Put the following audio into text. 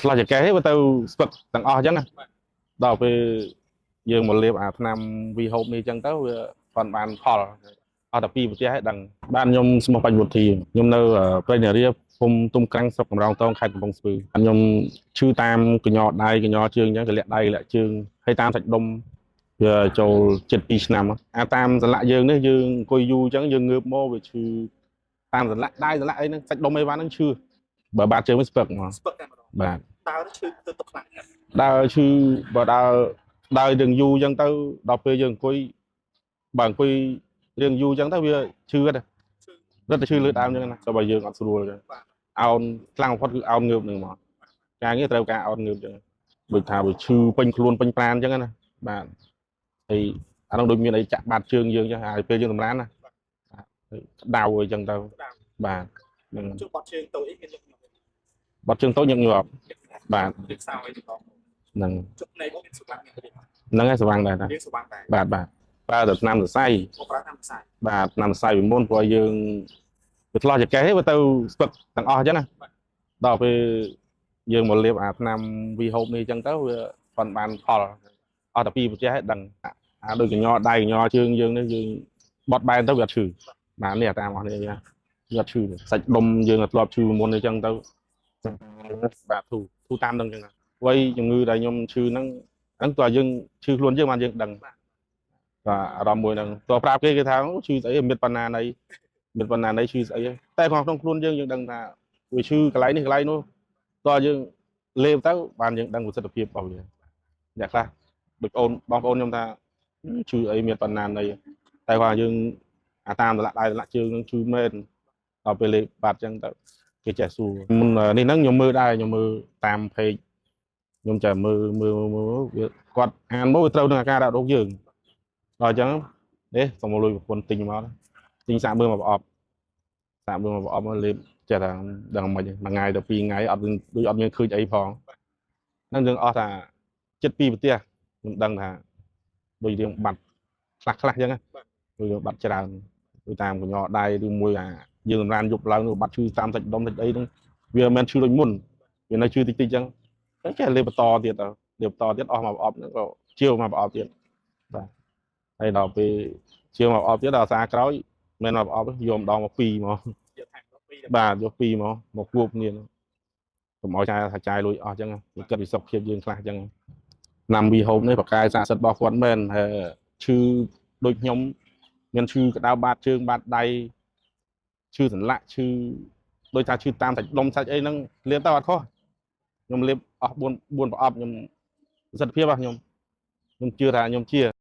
ឆ្លោះចកេះទៅស្ពឹកទាំងអស់អញ្ចឹងដល់ពេលយើងមកលេបអាឆ្នាំវីហូបនេះអញ្ចឹងទៅវាគាត់បានផលអត់តែពីប្រទេសឲ្យដឹងបានខ្ញុំស្មោះបញ្ញវុធីខ្ញុំនៅព្រៃនារីភូមិទុំក្រាំងស្រុកកំរោងតងខេត្តកំពង់ស្ពឺខ្ញុំឈឺតាមកញ្ញដៃកញ្ញជើងអញ្ចឹងក៏លាក់ដៃលាក់ជើងហើយតាមសាច់ដុំវាចូលចិត្ត2ឆ្នាំអាតាមសន្លាក់យើងនេះយើងអង្គុយយូរអញ្ចឹងយើងងើបមកវាឈឺតាមសន្លាក់ដៃសន្លាក់អីហ្នឹងសាច់ដុំអីបានហ្នឹងឈឺបើបាត់ជើងវាស្ពឹកហ្មងស្ពឹកតែម្ដងបាទតើឈឺទៅខ្លាំងដើរឈឺបើដើររឿងយូរអញ្ចឹងទៅដល់ពេលយើងអង្គុយបើអង្គុយរឿងយូរអញ្ចឹងទៅវាឈឺទេរត់ទៅឈឺលើដើមអញ្ចឹងណាតែបើយើងអត់ស្រួលអញ្ចឹងអោនខ្លាំងបំផុតគឺអោនងើបនឹងមកការងារត្រូវការអោនងើបអញ្ចឹងដូចថាវាឈឺពេញខ្លួនពេញប្រាណអញ្ចឹងណាបាទហើយអានោះដូចមានអីចាក់បាត់ជើងយើងអញ្ចឹងហើយពេលយើងសម្រានណាដៅអញ្ចឹងទៅបាទនឹងជួបបាត់ជើងតូចអីមានបាត់ជើងតូចញឹកញាប់បាទហ្នឹងជុកនៃក៏មានស្វាំងហ្នឹងហើយស្វាំងដែរណាបាទបាទប្រើតែថ្នាំសរសៃប្រើថ្នាំសរសៃបាទថ្នាំសរសៃពីមុនព្រោះយើងវាឆ្លោះចកេះទៅស្ពឹកទាំងអស់អញ្ចឹងណាដល់ពេលយើងមកលេបអាថ្នាំវីហូបនេះអញ្ចឹងទៅវាគាត់បានផលអត់តែពីប្រទេសឲ្យដឹងអាដូចកញ្ញដៃកញ្ញជើងយើងនេះយើងបត់បែនទៅវាអត់ឈឺបាទនេះតាមអស់នេះវាអត់ឈឺសាច់ដុំយើងធ្លាប់ឈឺមុនអញ្ចឹងទៅបាទធូរតាមនឹងអញ្ចឹងវ័យជំងឺដែលខ្ញុំឈឺហ្នឹងតើយើងឈឺខ្លួនយើងបានយើងដឹងបាទអារម្មណ៍មួយហ្នឹងតើប្រាប់គេថាឈឺស្អីមានបណ្ណាណីឈឺស្អីតែក្នុងខ្លួនយើងដឹងថាវាឈឺកន្លែងនេះកន្លែងនោះតើយើងលេបទៅបានយើងដឹងប្រសិទ្ធភាពរបស់វាអ្នកខ្លះដូចបងប្អូនខ្ញុំថាឈឺអីមានបណ្ណាណីតែគាត់យើងអាតាមដលាក់ដៃដលាក់ជើងនឹងឈឺមែនដល់ពេលលេបបាត់អញ្ចឹងទៅគេចេះសួរនេះហ្នឹងខ្ញុំមើលដែរខ្ញុំមើលតាមเพจខ្ញុំចាំមើលវាគាត់អានមកវាត្រូវនឹងអាការដាក់រោគយើងដល់អញ្ចឹងនេះសូមលុយប្រពន្ធទិញមកទិញសាក់មើលមកប្រអប់មកលេបចេះថាដឹងមិនមួយថ្ងៃទៅ2ថ្ងៃអត់ដូចអត់មានឃើញអីផងហ្នឹងយើងអស់ថាចិត្តពីប្រទេសខ្ញុំដឹងថាដូចរឿងបាត់ខ្លះអញ្ចឹងដូចរឿងបាត់ច្រើនដូចតាមកញ្ញដៃឬមួយអាយើងសម្រានយប់ឡើងបាត់ឈឺតាមសាច់ដុំសាច់អីហ្នឹងវាមិនមែនឈឺដូចមុនវានៅឈឺតិចអញ្ចឹងចេះលេបបន្តទៀតអស់មកប្រអប់ហ្នឹងក៏ជាវមកប្រអប់ទៀតបាទហើយដល់ពេលជាវមកប្រអប់ទៀតដល់សារក្រោយមិនមកប្រអប់យកម្ដងមក2មកបាទយក2មកគួបគ្នាកុំឲ្យថាចាយលុយអស់អញ្ចឹងវាគិតពីសុខភាពយើងខ្លះអញ្ចឹងណាំវីហូបនេះបកកាយស័ក្តិសិទ្ធិរបស់គាត់មែនហើយឈឺដូចខ្ញុំមានឈឺក្តៅបាតជើងបាតដៃឈឺសន្លាក់ឈឺដូចថាឈឺតាមសាច់ដុំសាច់អីហ្នឹងលេបទៅអត់ខុសខ្ញុំលេបអស់4ប្រអប់ខ្ញុំប្រសិទ្ធភាពរបស់ខ្ញុំជឿថាខ្ញុំជា